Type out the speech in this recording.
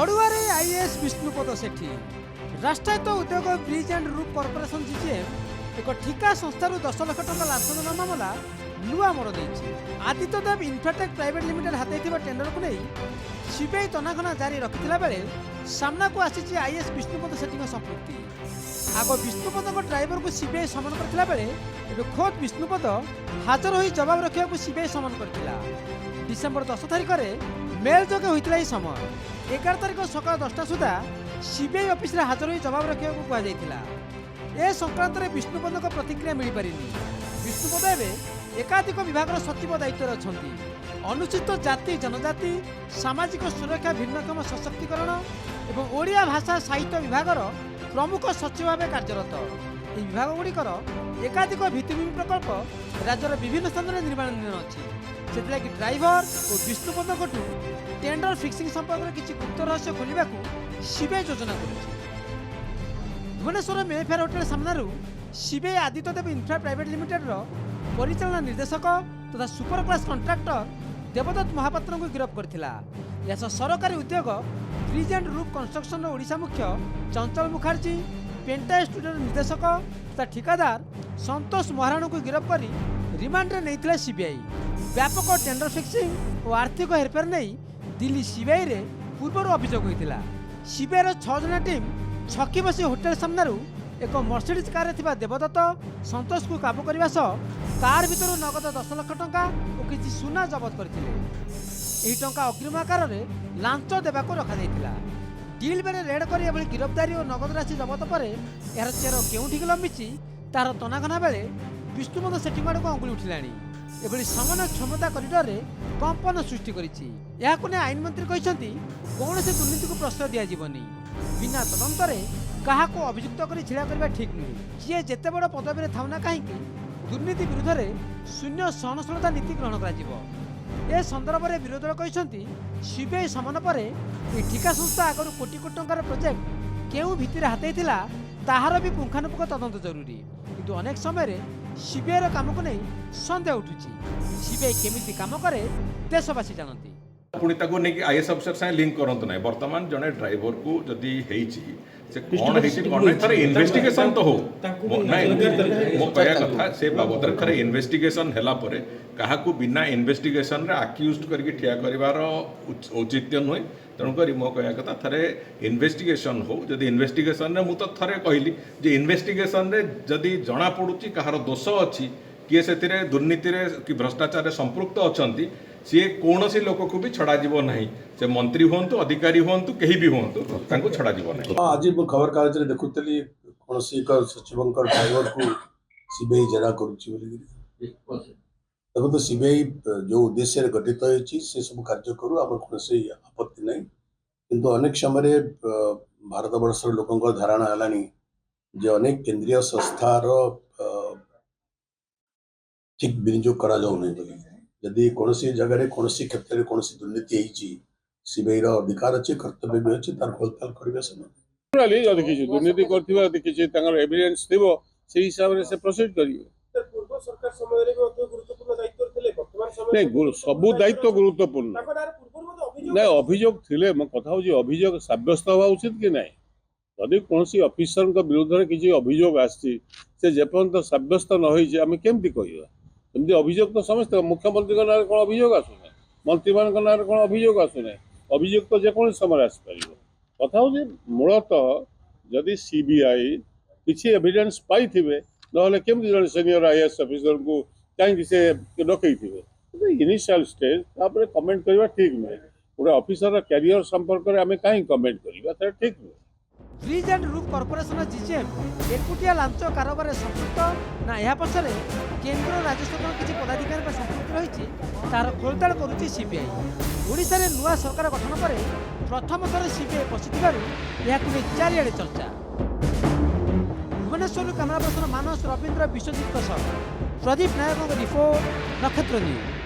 बड़ुआरे IAS Vishnupad सेठी राष्ट्रायत्त उद्योग bridge and रूप corporation GGM एक ठिका संस्थार 10 लाख टंका लांछन मामला नुआ मोड़ देछि। आदित्यदेव इन्फ्राटेक प्राइवेट लिमिटेड हाथ टेंडर को नहीं सीबीआई तनाघना जारी रखिथिला बेले सामना को आसीछि आईएएस विष्णुपद सेठी संपृक्ति। आग विष्णुपद ड्राइवर को सीबीआई समन करथिला बेले एबे खोद विष्णुपद हाजर होई जवाब रखिया को सीबीआई समन करथिला। डिसेंबर 10 तारिख में मेल जोगे होइतिला ई समय 11 तारिख सकाळ 10टा सुधा सीबीआई ऑफिस रे हाजर होई जवाब रखिया को कहा जायतिला। ए संक्रांत रे विष्णुपद को प्रतिक्रिया मिल पारिनी। विष्णुपद एबे एकाधिक विभाग सचिव दायित्व अछंती। अनुसूचित जाति जनजाति सामाजिक सुरक्षा भिन्नक्षम सशक्तिकरण एवं ओडिया भाषा साहित्य विभाग प्रमुख सचिव भाव कार्यरत। यह विभाग गुड़िकर एकाधिक भित्तिभूमि प्रकल्प राज्यर विभिन्न स्थान में निर्माणाधीन अच्छी। से ड्राइवर और विष्णुपद टेंडर फिक्सिंग संपर्क में किसी गुप्त रहस्य खोलने को सीबीआई योजना कर भुवनेश्वर मेफेयर होटेल सामना CBI Adityadev infra private limited परिचालना निर्देशक तथा सुपर क्लास कंट्राक्टर देवदत्त महापात्र को गिरफ्त करथिला। यह सरकारी उद्योग bridge and roof construction Odisha मुख्य चंचल मुखर्जी पेंटा स्टूडियो निर्देशक तथा ठिकादार संतोष महाराणा को गिरफ्त कर रिमांड में नहीं सीबीआई। व्यापक टेंडर फिक्सिंग और आर्थिक हेरफेर नहीं दिल्ली सीबीआई रे पूर्व अभियोग होता। सीबीआई 6 जना टीम छकी बसी होटेल सामना एक मर्सिडीज कार रे देवदत्त संतोष को काबू करने कार भीतर नगद 10 लाख टंका और किसी सुना जबत करते। यही टंका अग्रिम आकार में लांच देवाक रखा डील बेले रेड कर गिरफ्तारी और नगद राशि जबत पर यार चेर केउठी लंबिची तार तनाघना बेले विष्णुपद सेठी आड़ को अंगुली उठिलाणी। एभली समन्वय क्षमता करिडर रे कंपन सृष्टि करिछि। याकु ने आईन मंत्री कहिसंती कोनोसी दुर्नीति को प्रश्रय दिया जीवनी। बिना तदंतरे काहाको अभियुक्त करी छिड़ा करबा ठीक नुहे। किए जेते बड़ पदवी रे थाउना काहेकि दुर्नीति विरुद्ध रे शून्य सहनशीलता नीति ग्रहण करा जिवो। ए संदर्भ में विरोधी दल कहिसंती सीबीआई समन पर ए ठिका संस्था आगरु कोटी कोटी टंकार प्रोजेक्ट केउ भितिर हातेइथिला ताहार भी पुंखानुपुंख तदंत जरूरी। किंतु अनेक समय सीबीआई काम को नहीं सन्देह उठुची। सीबीआई केमिति काम करे देशवासी जानती। पुणी ताको नहीं आईएएस अफिसर से लिंक करंत नाही। वर्तमान जने ड्राइवर को जदी हेइची से कोन हेइची कोन नहीं थरे इन्वेस्टिगेशन तो हो नहीं मो कहया कथा से बाबद रे थरे इन्वेस्टिगेशन हैला परे काहा को बिना इन्वेस्टिगेशन रे अक्यूज्ड करके ठिया करिवार औचित्य नय। तेणुक मो कहया कथा थरे इन्वेस्टिगेशन हो जदी इन्वेस्टिगेशन रे मु तो थरे कहली जे इन्वेस्टिगेशन रे जदी जना पडुची कहार दोष अछि किए से दुर्नीति रे कि भ्रष्टाचार संपृक्त अछंती सी कौन सी लोक को भी छड़ा जीव नहीं। से मंत्री हूँ अधिकारी हूँ कहीं भी हूँ छड़ा जीव नहीं। आज खबर कागज रे देखुतली कौन सी सचिव ड्राइवर को सीबीआई जरा करुच्ची देखो तो सीबीआई जो उद्देश्य गठित होती से सब कार्य करू आम कौन आपत्ति नहीं। किंतु अनेक समय भारत वर्ष लोक धारणा है जे अनेक केंद्रीय संस्थार ठीक विनियोग करा जाऊ नहीं बोली जदि कौन सी जगह कौन सी क्षेत्र में कौन सी दुर्नीति होती सीबीआई अधिकार अच्छे कर्तव्य भी अच्छे तार खोलताल करबे समय देखिए दुर्नीति करथिबा देखिए तांगर एविडेंस थिबो से हिसाब से प्रोसीड करियो। पूर्व सरकार समय रे भी गुरुत्वपूर्ण दायित्व थिले वर्तमान समय नहीं सब दायित्व गुरुत्वपूर्ण नहीं अभियोग थिले म कथा होजी अभियोग साब्यस्त होवा उचित कि नहीं। यदि कौन सी ऑफिसर विरुद्ध में किसी अभियोग आसी से जेपर्यंत साब्यस्त न होई आम केमती कहवा एमती अभियोग तो समस्त मुख्यमंत्री ना कौन अभियोग आसुना मंत्री मान ना कौन अभियोग आसुना अभियोग तो जेको समय आसपार कथा हूँ मूलतः जदि सीबीआई किसी एविडेंस पाई ना केमती जन सीनियर आईएएस ऑफिसर को कहीं से डकई थे इनिशियल स्टेज तापर कमेंट करवा ठीक नुहे। गोटे ऑफिसर कैरियर संपर्क में आम कहीं कमेंट करवा ठीक नुहे। ब्रिज एंड रूप कॉर्पोरेशन जीजीएम एकुटिया लांच कारोबार संपृक्त ना यह पछरे केंद्र राज्य सरकार किसी पदाधिकारी संपृक्त रही तार खोलताड़ करुच्ची सीबीआई। ओडिशा रे नुआ सरकार गठन पर प्रथम थर सीबीआई पशिथिबारु चारिआडे चर्चा। भुवनेश्वर कैमरा पर्सन मानस रवींद्र विश्वजीत प्रदीप नायक रिपोर्ट नक्षत्र न्यूज।